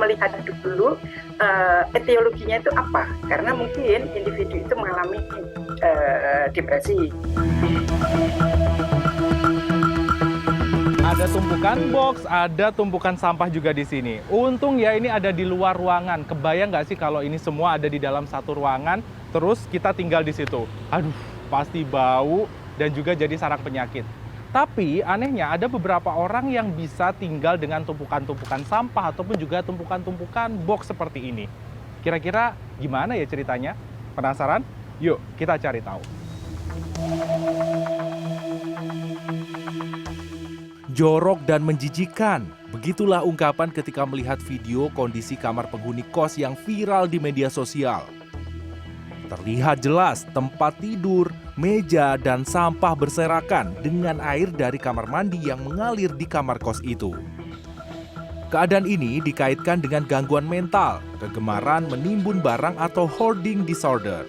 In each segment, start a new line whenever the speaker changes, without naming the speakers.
melihat dulu etiologinya itu apa, karena mungkin individu itu mengalami depresi.
Ada tumpukan box, ada tumpukan sampah juga di sini. Untung ya ini ada di luar ruangan. Kebayang nggak sih kalau ini semua ada di dalam satu ruangan, terus kita tinggal di situ? Aduh, pasti bau dan juga jadi sarang penyakit. Tapi anehnya ada beberapa orang yang bisa tinggal dengan tumpukan-tumpukan sampah ataupun juga tumpukan-tumpukan box seperti ini. Kira-kira gimana ya ceritanya? Penasaran? Yuk kita cari tahu. Jorok dan menjijikan. Begitulah ungkapan ketika melihat video kondisi kamar penghuni kos yang viral di media sosial. Terlihat jelas tempat tidur, meja, dan sampah berserakan dengan air dari kamar mandi yang mengalir di kamar kos itu. Keadaan ini dikaitkan dengan gangguan mental, kegemaran menimbun barang atau hoarding disorder.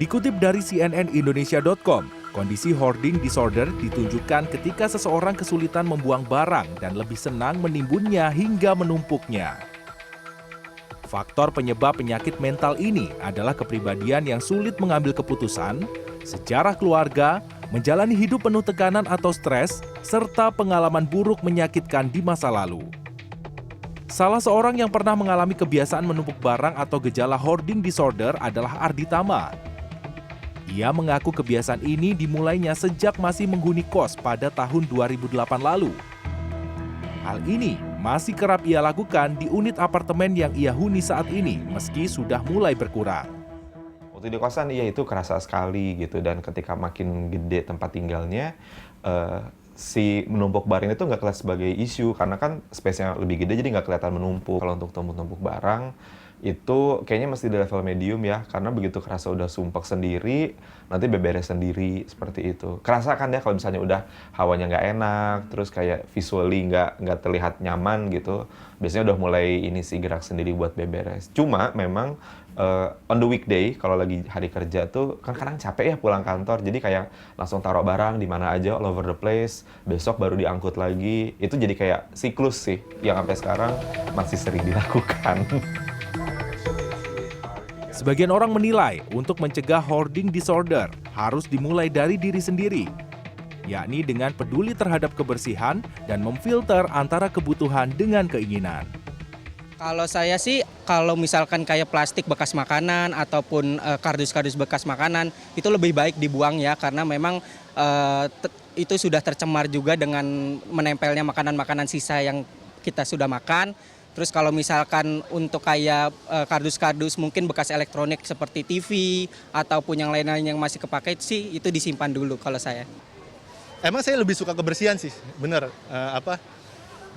Dikutip dari cnnindonesia.com, kondisi hoarding disorder ditunjukkan ketika seseorang kesulitan membuang barang dan lebih senang menimbunnya hingga menumpuknya. Faktor penyebab penyakit mental ini adalah kepribadian yang sulit mengambil keputusan, sejarah keluarga, menjalani hidup penuh tekanan atau stres, serta pengalaman buruk menyakitkan di masa lalu. Salah seorang yang pernah mengalami kebiasaan menumpuk barang atau gejala hoarding disorder adalah Arditama. Ia mengaku kebiasaan ini dimulainya sejak masih menghuni kos pada tahun 2008 lalu. Hal ini masih kerap ia lakukan di unit apartemen yang ia huni saat ini, meski sudah mulai berkurang.
Waktu di kosan, iya itu kerasa sekali gitu, dan ketika makin gede tempat tinggalnya, si menumpuk barang itu nggak kelihatan sebagai isu, karena kan space-nya lebih gede, jadi nggak kelihatan menumpuk. Kalau untuk tumpuk-tumpuk barang, itu kayaknya mesti di level medium ya, karena begitu kerasa udah sumpek sendiri, nanti beberes sendiri, seperti itu. Kerasa kan ya kalau misalnya udah hawanya nggak enak, terus kayak visually nggak terlihat nyaman gitu, biasanya udah mulai ini sih gerak sendiri buat beberes. Cuma memang on the weekday, kalau lagi hari kerja tuh kan kadang capek ya pulang kantor, jadi kayak langsung taruh barang di mana aja all over the place, besok baru diangkut lagi. Itu jadi kayak siklus sih yang sampai sekarang masih sering dilakukan.
Sebagian orang menilai untuk mencegah hoarding disorder harus dimulai dari diri sendiri, yakni dengan peduli terhadap kebersihan dan memfilter antara kebutuhan dengan keinginan.
Kalau saya sih, kalau misalkan kayak plastik bekas makanan ataupun kardus-kardus bekas makanan, itu lebih baik dibuang ya, karena memang itu sudah tercemar juga dengan menempelnya makanan-makanan sisa yang kita sudah makan. Terus kalau misalkan untuk kayak kardus-kardus mungkin bekas elektronik seperti TV ataupun yang lain-lain yang masih kepakai sih, itu disimpan dulu kalau saya.
Emang saya lebih suka kebersihan sih, bener.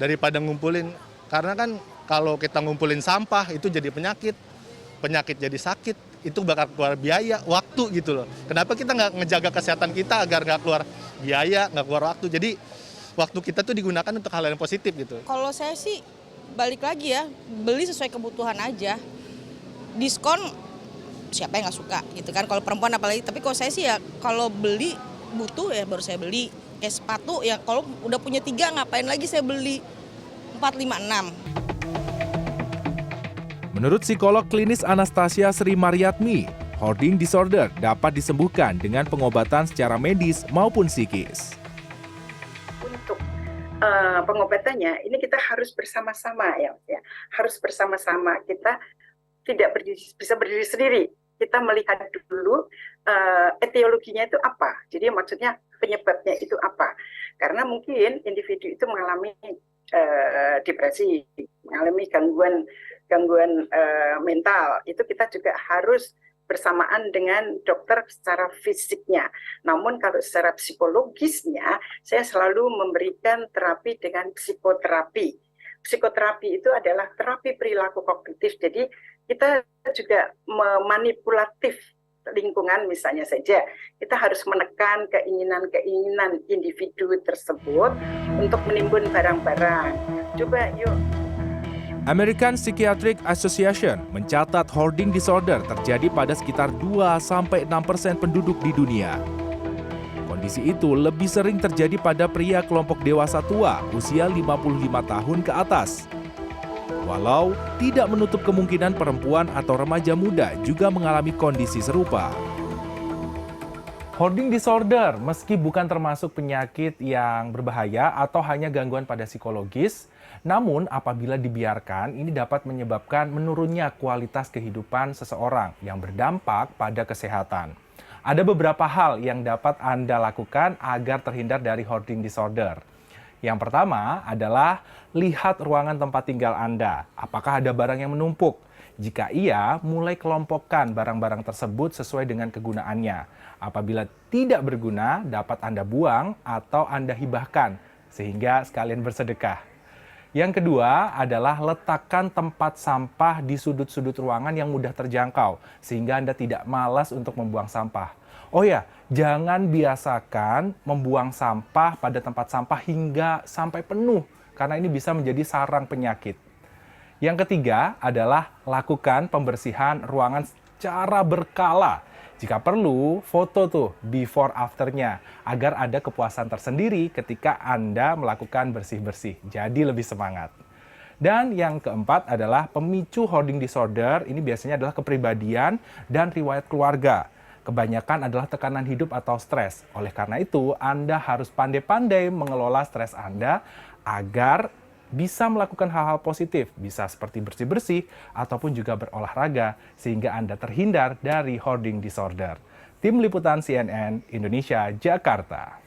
Daripada ngumpulin, karena kan kalau kita ngumpulin sampah itu jadi penyakit jadi sakit, itu bakal keluar biaya, waktu gitu loh. Kenapa kita nggak ngejaga kesehatan kita agar nggak keluar biaya, nggak keluar waktu. Jadi waktu kita tuh digunakan untuk hal yang positif gitu.
Kalau saya sih balik lagi ya, beli sesuai kebutuhan aja. Diskon siapa yang nggak suka gitu kan, kalau perempuan apalagi. Tapi kalau saya sih ya, kalau beli butuh ya baru saya beli. Kayak sepatu ya, kalau udah punya 3 ngapain lagi saya beli 4, 5, 6.
Menurut psikolog klinis Anastasia Sri Mariatmi, hoarding disorder dapat disembuhkan dengan pengobatan secara medis maupun psikis.
Untuk pengobatannya ini kita harus bersama-sama ya, harus bersama-sama. Kita tidak bisa berdiri sendiri. Kita melihat dulu etiologinya itu apa. Jadi maksudnya penyebabnya itu apa. Karena mungkin individu itu mengalami depresi, mengalami gangguan mental. Itu kita juga harus bersamaan dengan dokter secara fisiknya. Namun kalau secara psikologisnya, saya selalu memberikan terapi dengan psikoterapi. Psikoterapi itu adalah terapi perilaku kognitif. Jadi kita juga memanipulatif lingkungan, misalnya saja kita harus menekan keinginan-keinginan individu tersebut untuk menimbun barang-barang. Coba yuk.
American Psychiatric Association mencatat hoarding disorder terjadi pada sekitar 2-6% penduduk di dunia. Kondisi itu lebih sering terjadi pada pria kelompok dewasa tua usia 55 tahun ke atas. Walau tidak menutup kemungkinan perempuan atau remaja muda juga mengalami kondisi serupa. Hoarding disorder, meski bukan termasuk penyakit yang berbahaya atau hanya gangguan pada psikologis, namun apabila dibiarkan, ini dapat menyebabkan menurunnya kualitas kehidupan seseorang yang berdampak pada kesehatan. Ada beberapa hal yang dapat Anda lakukan agar terhindar dari hoarding disorder. Yang pertama adalah lihat ruangan tempat tinggal Anda. Apakah ada barang yang menumpuk? Jika iya, mulai kelompokkan barang-barang tersebut sesuai dengan kegunaannya. Apabila tidak berguna, dapat Anda buang atau Anda hibahkan, sehingga sekalian bersedekah. Yang kedua adalah letakkan tempat sampah di sudut-sudut ruangan yang mudah terjangkau, sehingga Anda tidak malas untuk membuang sampah. Oh ya, jangan biasakan membuang sampah pada tempat sampah hingga sampai penuh, karena ini bisa menjadi sarang penyakit. Yang ketiga adalah lakukan pembersihan ruangan secara berkala. Jika perlu, foto tuh before after-nya agar ada kepuasan tersendiri ketika Anda melakukan bersih-bersih. Jadi lebih semangat. Dan yang keempat adalah pemicu hoarding disorder. Ini biasanya adalah kepribadian dan riwayat keluarga. Kebanyakan adalah tekanan hidup atau stres. Oleh karena itu, Anda harus pandai-pandai mengelola stres Anda agar bisa melakukan hal-hal positif, bisa seperti bersih-bersih ataupun juga berolahraga sehingga Anda terhindar dari hoarding disorder. Tim Liputan CNN Indonesia, Jakarta.